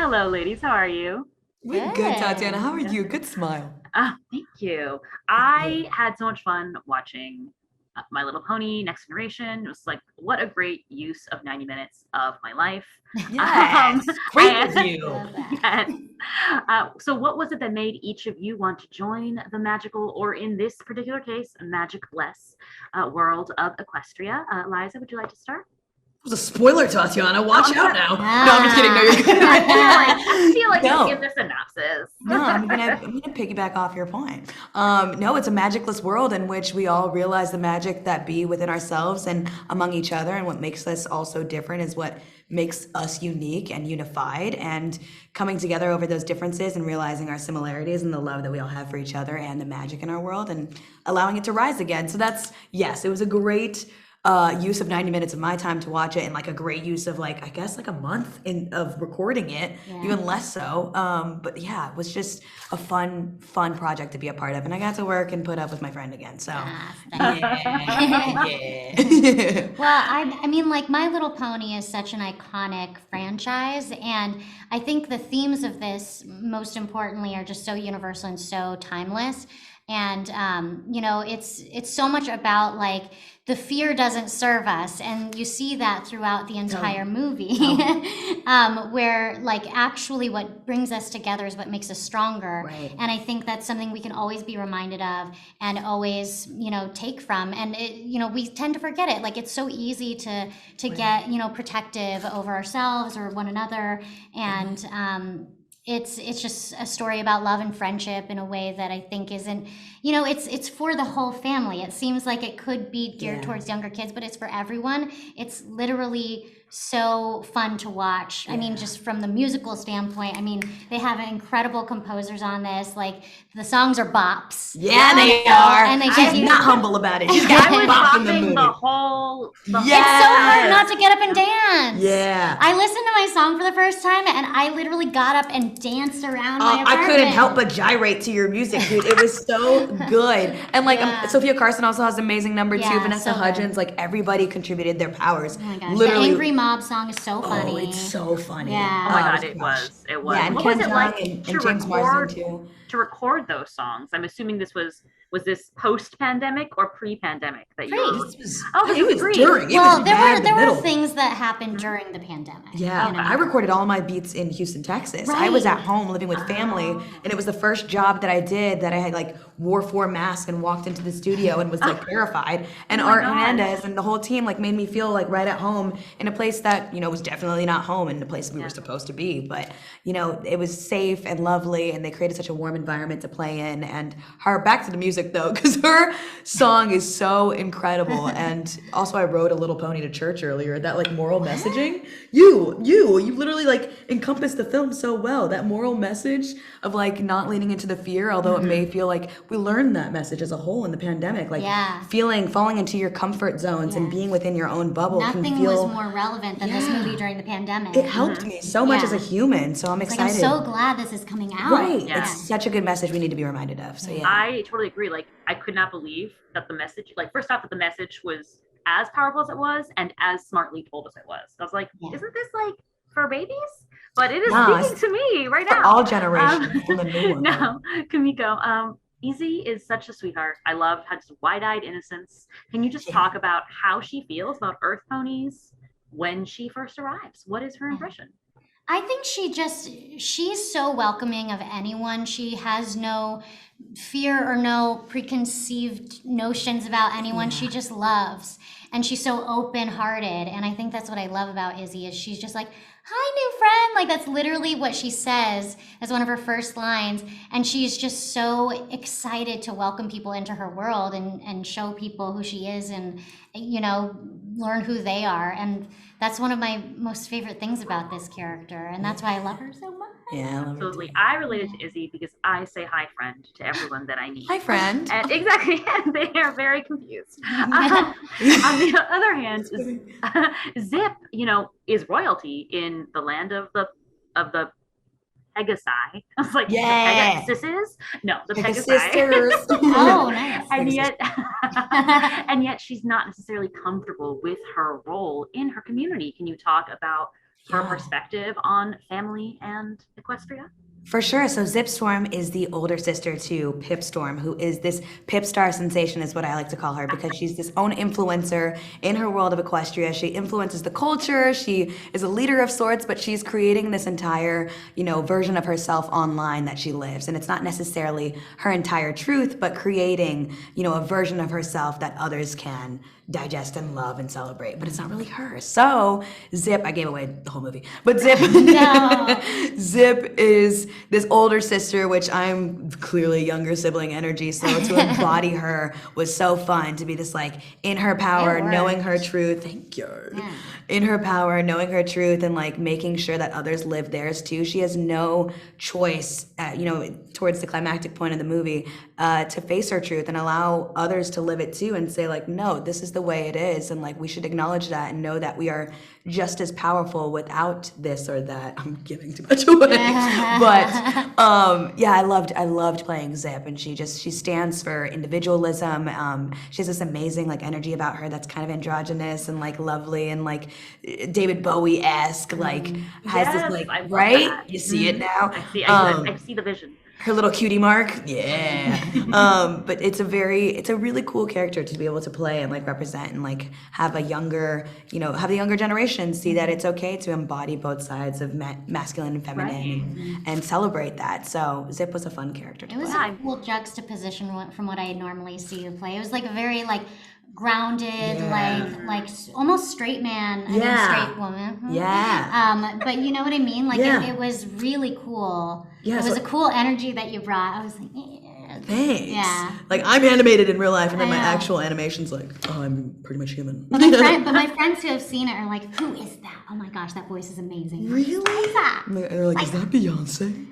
Hello, ladies. How are you? We're good, Tatiana. Good. How are you? Good smile. Thank you. Yeah. I had so much fun watching My Little Pony, Next Generation. It was like, what a great use of 90 minutes of my life. Um, Yes. Great and review. Love that. yes. So, what was it that made each of you want to join the magical, or in this particular case, magic-less world of Equestria? Liza, would you like to start? It was a spoiler, Tatiana. Watch I'm out sorry. now. No, I'm just kidding. No, you're good. I feel like just give No. the synopsis. No, I'm gonna piggyback off your point. No, it's a magicless world in which we all realize the magic that be within ourselves and among each other, and what makes us all so different is what makes us unique and unified, and coming together over those differences and realizing our similarities and the love that we all have for each other and the magic in our world and allowing it to rise again. So that's yes, it was a great use of 90 minutes of my time to watch it, and like a great use of like I guess like a month of recording it, Yeah. even less so. But yeah, it was just a fun project to be a part of, and I got to work and put up with my friend again. So Ah, yeah, yeah. Well, I mean, like, My Little Pony is such an iconic franchise, and I think the themes of this, most importantly, are just so universal and so timeless. And it's so much about like the fear doesn't serve us, and you see that throughout the entire movie, where like actually what brings us together is what makes us stronger. Right. And I think that's something we can always be reminded of and always, take from. And we tend to forget it. Like it's so easy to get, protective over ourselves or one another. And it's just a story about love and friendship in a way that I think isn't, it's for the whole family. It seems like it could be geared Yeah. towards younger kids, but it's for everyone. It's literally so fun to watch. I mean, Yeah. just from the musical standpoint, I mean, they have incredible composers on this. Like the songs are bops. Yeah, they are. And they She's get you. not humble about it. She's I got was bop in the bopping movie. the whole. Yes. It's so hard not to get up and dance. Yeah. I listened to my song for the first time and I literally got up and danced around my apartment. I couldn't help but gyrate to your music, dude. It was so good. And like Yeah. Sofia Carson also has an amazing number too. Yeah, Vanessa so good. Hudgens, like everybody contributed their powers. Oh my gosh. Literally. The Angry Mob song is so funny. Oh, it's so funny. Yeah. Oh my Oh, God, it gosh. was. It was. Yeah, and What Ken was it Jeong like and to James Marsden record too. those songs? I'm assuming this was this post-pandemic or pre-pandemic that you were. Pre. Oh, It was pre. during. It Well, was there bad were in the there middle. were things that happened during the pandemic. Yeah, I recorded all my beats in Houston, Texas. I was Right. at home living with family, and it was the first job that I did that I had like wore 4 masks and walked into the studio and was like terrified. And Oh my Art gosh. Hernandez and the whole team like made me feel like right at home in a place that was definitely not home and the place we were supposed to be. But it was safe and lovely, and they created such a warm environment to play in. And her back to the music though, because her song is so incredible. And also I rode a little pony to church earlier. That like moral messaging. You literally like encompass the film so well. That moral message of like not leaning into the fear, although it may feel like we learned that message as a whole in the pandemic. Like Yeah. falling into your comfort zones and being within your own bubble Nothing can feel. was more relevant than this movie during the pandemic. It helped me so much Yeah. as a human, so I'm Like, excited. I'm so glad this is coming out. Right, Yeah. it's such a good message we need to be reminded of. So yeah, I totally agree. Like, I could not believe that the message, like, first off, that the message was as powerful as it was and as smartly told as it was. I was like, Yeah. isn't this like for babies? But it is No, speaking to me right for now. all generations and the new one. No, Kimiko, Izzy is such a sweetheart. I love her just wide-eyed innocence. Can you just talk about how she feels about Earth Ponies when she first arrives? What is her impression? I think she's so welcoming of anyone. She has no fear or no preconceived notions about anyone. She just loves. And she's so open-hearted. And I think that's what I love about Izzy is she's just like, hi, new friend. Like that's literally what she says as one of her first lines. And she's just so excited to welcome people into her world and show people who she is and, learn who they are. And that's one of my most favorite things about this character. And that's why I love her so much. Yeah, I love her Absolutely. too. I related to Izzy because I say hi, friend, to everyone that I meet. Hi, friend. And exactly, and they are very confused. On the other hand, Zipp, is royalty in the land of the Pegasi. I was like, Yeah. the Pegasuses? No, the Like the Pegasi. sisters. Oh, nice. And yet she's not necessarily comfortable with her role in her community. Can you talk about her Yeah. perspective on family and Equestria? For sure. So Zip Storm is the older sister to Pip Storm, who is this Pip Star sensation, is what I like to call her, because she's this own influencer in her world of Equestria. She influences the culture. She is a leader of sorts, but she's creating this entire, version of herself online that she lives. And it's not necessarily her entire truth, but creating, a version of herself that others can digest and love and celebrate. But it's not really her. So Zip, I gave away the whole movie, but Zip, No. Zip is this older sister, which I'm clearly younger sibling energy. So to embody her was so fun, to be this like in her power, It worked. knowing her truth. Thank you. Yeah. In her power, knowing her truth, and like making sure that others live theirs too. She has no choice, towards the climactic point of the movie, to face her truth and allow others to live it too, and say like, no, this is the way it is, and like we should acknowledge that and know that we are just as powerful without this or that. I'm giving too much away, but I loved playing Zip, and she stands for individualism. She has this amazing like energy about her that's kind of androgynous and like lovely and like David Bowie-esque, like has Yes, this like I love right. that. You see it now. I see the vision. Her little cutie mark, yeah. But it's a really cool character to be able to play and like represent, and like have the younger generation see that it's okay to embody both sides of masculine and feminine, and celebrate that. So Zip was a fun character to It was play. a cool juxtaposition from what I normally see you play. It was like a very like grounded, like almost straight man, straight woman. Yeah. But you know what I mean? Like Yeah. it was really cool. Yeah, It was so- a cool energy that you brought. I was like, Thanks. Yeah. Like I'm animated in real life, and then my I know. actual animation's like, oh, I'm pretty much human. But my friends who have seen it are like, who is that? Oh my gosh, that voice is amazing. Really? Who's that? And they're like, is that Beyonce?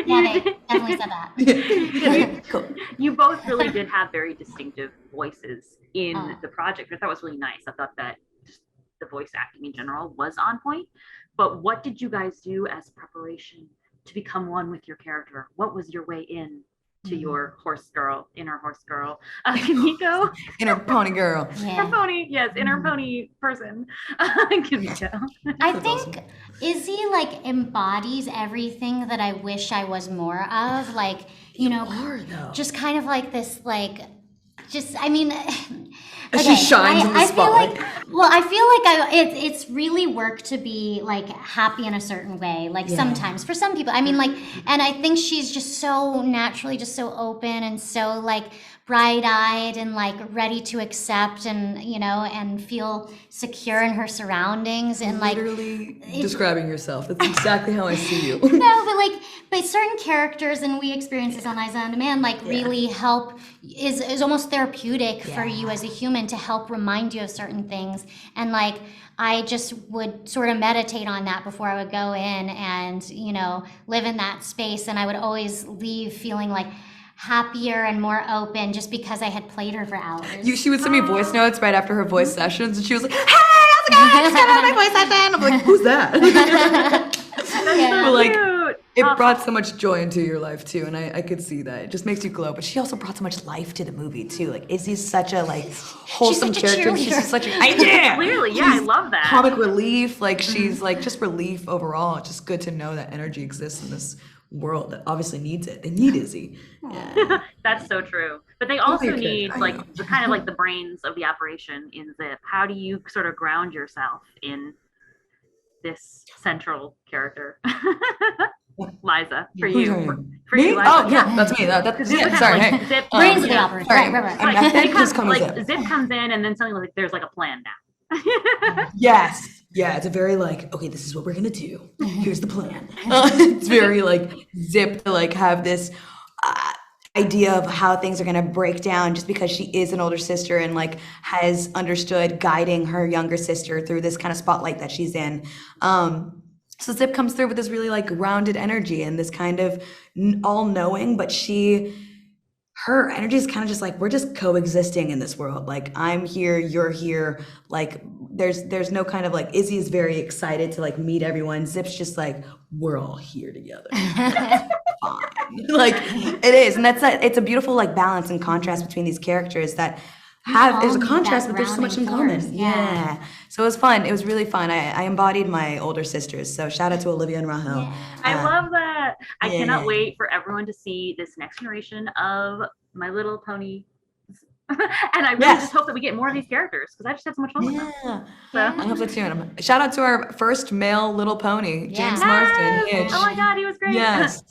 Yeah, they definitely said that. Cool. You both really did have very distinctive voices in Oh. the project, which I thought was really nice. I thought that just the voice acting in general was on point. But what did you guys do as preparation to become one with your character? What was your way in to your inner horse girl, Kimiko? Inner pony girl. Inner pony, yes, inner pony person, Kimiko. I think Izzy like embodies everything that I wish I was more of. Like, just kind of like this, like, She shines in the spotlight. I feel like it's really work to be like happy in a certain way. Like sometimes for some people, and I think she's just so naturally, just so open and so like bright-eyed and like ready to accept and feel secure in her surroundings and like Literally describing yourself. That's exactly how I see you. No, but certain characters, and we experience this on Liza on Demand, really help, is almost therapeutic for you as a human to help remind you of certain things. And I just would sort of meditate on that before I would go in and, live in that space. And I would always leave feeling like happier and more open just because I had played her for hours. She would send me voice notes right after her voice sessions, and she was like, "Hey, how's it going? I just got out of my voice session." I'm like, "Who's that?" Yeah. But, Cute. it brought so much joy into your life too, and I could see that. It just makes you glow. But she also brought so much life to the movie too. Like Izzy's such a wholesome such a character. She's cheerleader. just such a yeah. Clearly, yeah, I love that. Comic relief. She's just relief overall. It's just good to know that energy exists in this world that obviously needs it. They need Izzy. Yeah. That's so true. But they also okay. need I know. the kind of the brains of the operation in Zipp. How do you sort of ground yourself in this central character? Liza, for Who's you. her? For Me? you, Liza. Oh yeah, that's me. That's Zipp yeah, is sorry. kind of Hey. Zipp, Brains of the yeah. operation. Sorry. Right. I'm Zipp just comes, coming Zipp. Zipp comes in and then suddenly there's a plan now. Yes. Yeah, it's a very okay, this is what we're gonna do. Here's the plan. It's very Zipp to have this idea of how things are gonna break down just because she is an older sister and has understood guiding her younger sister through this kind of spotlight that she's in. So Zipp comes through with this really grounded energy and this kind of all-knowing, but her energy is kind of just we're just coexisting in this world. I'm here, you're here. There's no kind of Izzy is very excited to meet everyone. Zipp's just we're all here together. Fine. It is. And it's a beautiful balance and contrast between these characters that there's a need contrast, that but there's so much in grounding common. force. Yeah. So it was fun. It was really fun. I embodied my older sisters. So shout out to Olivia and Rahel. Yeah. I love that. I cannot yeah. wait for everyone to see this next generation of My Little Pony. And I really Yes. just hope that we get more of these characters because I just had so much fun with them. Yeah. So. I hope so too. And shout out to our first male little pony, James Yeah. Marsden. Yes! Hitch. Oh my God, he was great. Yes.